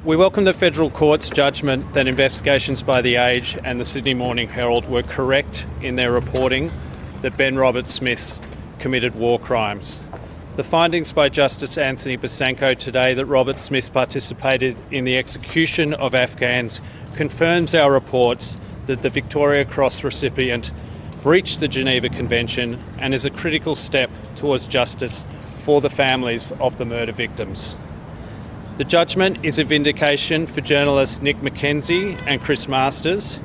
We welcome the Federal Court's judgment that investigations by The Age and the Sydney Morning Herald were correct in their reporting that Ben Robert-Smith committed war crimes. The findings by Justice Anthony Besanko today that Robert-Smith participated in the execution of Afghans confirms our reports that the Victoria Cross recipient breached the Geneva Convention and is a critical step towards justice for the families of the murder victims. The judgment is a vindication for journalists Nick McKenzie and Chris Masters,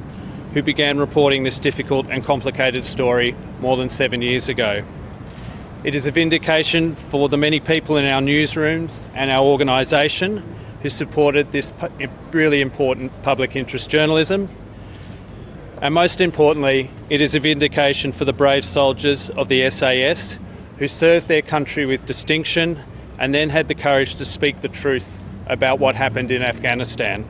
who began reporting this difficult and complicated story more than 7 years ago. It is a vindication for the many people in our newsrooms and our organisation who supported this really important public interest journalism. And most importantly, it is a vindication for the brave soldiers of the SAS who served their country with distinction and then had the courage to speak the truth about what happened in Afghanistan.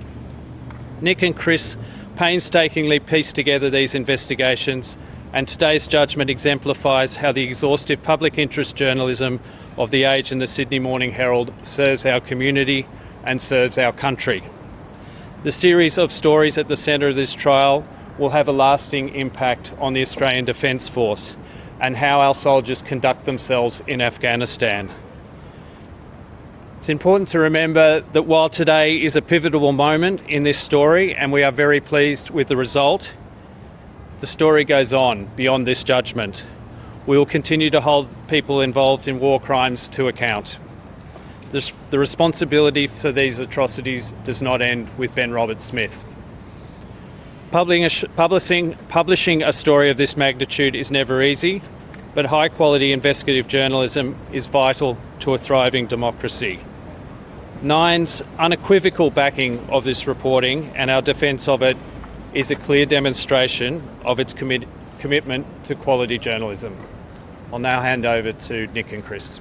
Nick and Chris painstakingly pieced together these investigations, and today's judgment exemplifies how the exhaustive public interest journalism of The Age and the Sydney Morning Herald serves our community and serves our country. The series of stories at the centre of this trial will have a lasting impact on the Australian Defence Force and how our soldiers conduct themselves in Afghanistan. It's important to remember that while today is a pivotal moment in this story and we are very pleased with the result, the story goes on beyond this judgment. We will continue to hold people involved in war crimes to account. The responsibility for these atrocities does not end with Ben Robert-Smith. Publishing a story of this magnitude is never easy, but high-quality investigative journalism is vital to a thriving democracy. Nine's unequivocal backing of this reporting and our defence of it is a clear demonstration of its commitment to quality journalism. I'll now hand over to Nick and Chris.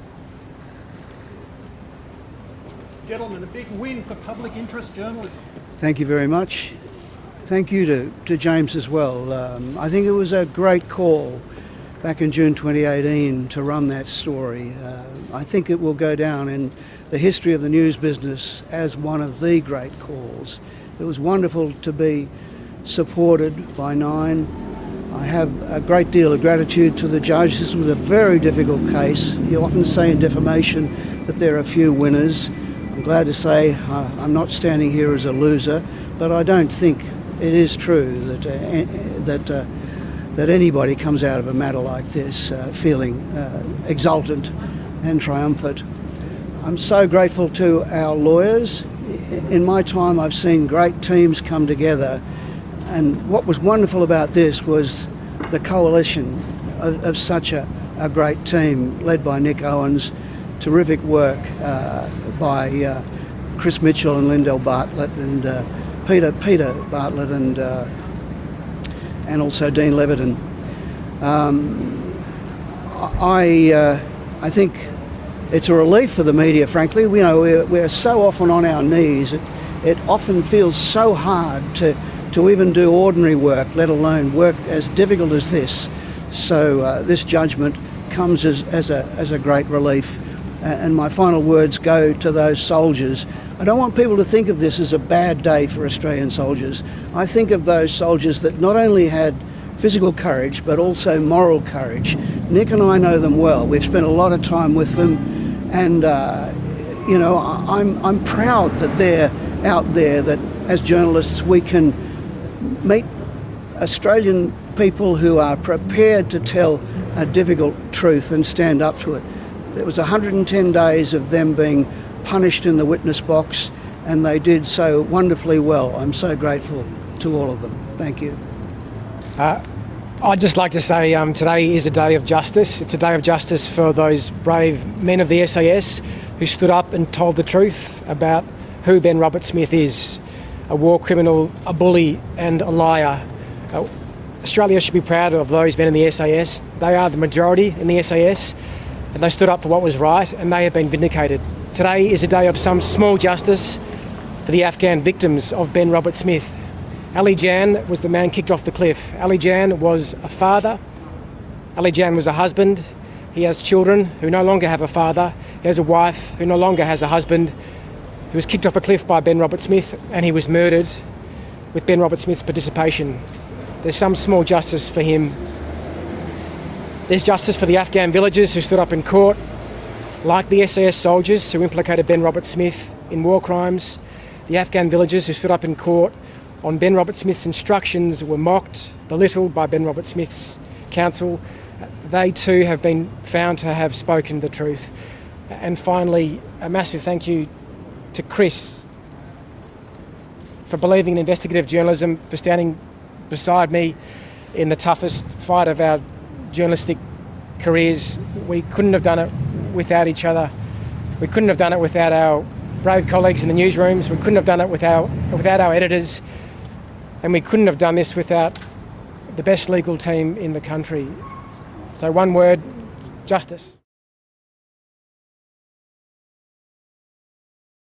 Gentlemen, a big win for public interest journalism. Thank you very much. Thank you to James as well. I think it was a great call back in June 2018 to run that story. I think it will go down in the history of the news business as one of the great calls. It was wonderful to be supported by Nine. I have a great deal of gratitude to the judge. This was a very difficult case. You often say in defamation that there are few winners. I'm glad to say I'm not standing here as a loser, but I don't think it is true that anybody comes out of a matter like this feeling exultant and triumphant. I'm so grateful to our lawyers. In my time, I've seen great teams come together, and what was wonderful about this was the coalition of such a great team led by Nick Owens. Terrific work by Chris Mitchell and Lyndell Bartlett and Peter Bartlett and also Dean Leviton. I think it's a relief for the media, frankly. We're so often on our knees. It often feels so hard to even do ordinary work, let alone work as difficult as this. So this judgment comes as a great relief. And my final words go to those soldiers. I don't want people to think of this as a bad day for Australian soldiers. I think of those soldiers that not only had physical courage, but also moral courage. Nick and I know them well. We've spent a lot of time with them, and I'm proud that they're out there, that as journalists we can meet Australian people who are prepared to tell a difficult truth and stand up to it. There was 110 days of them being punished in the witness box, and they did so wonderfully well. I'm so grateful to all of them. Thank you. I'd just like to say today is a day of justice. It's a day of justice for those brave men of the SAS who stood up and told the truth about who Ben Robert-Smith is. A war criminal, a bully and a liar. Australia should be proud of those men in the SAS. They are the majority in the SAS, and they stood up for what was right, and they have been vindicated. Today is a day of some small justice for the Afghan victims of Ben Robert-Smith. Ali Jan was the man kicked off the cliff. Ali Jan was a father. Ali Jan was a husband. He has children who no longer have a father. He has a wife who no longer has a husband, He was kicked off a cliff by Ben Robert-Smith, and he was murdered with Ben Robert-Smith's participation. There's some small justice for him. There's justice for the Afghan villagers who stood up in court, like the SAS soldiers who implicated Ben Robert-Smith in war crimes. The Afghan villagers who stood up in court on Ben Robert-Smith's instructions were mocked, belittled by Ben Robert-Smith's counsel. They too have been found to have spoken the truth. And finally, a massive thank you to Chris for believing in investigative journalism, for standing beside me in the toughest fight of our journalistic careers. We couldn't have done it without each other. We couldn't have done it without our brave colleagues in the newsrooms. We couldn't have done it without our editors. And we couldn't have done this without the best legal team in the country. So one word, justice.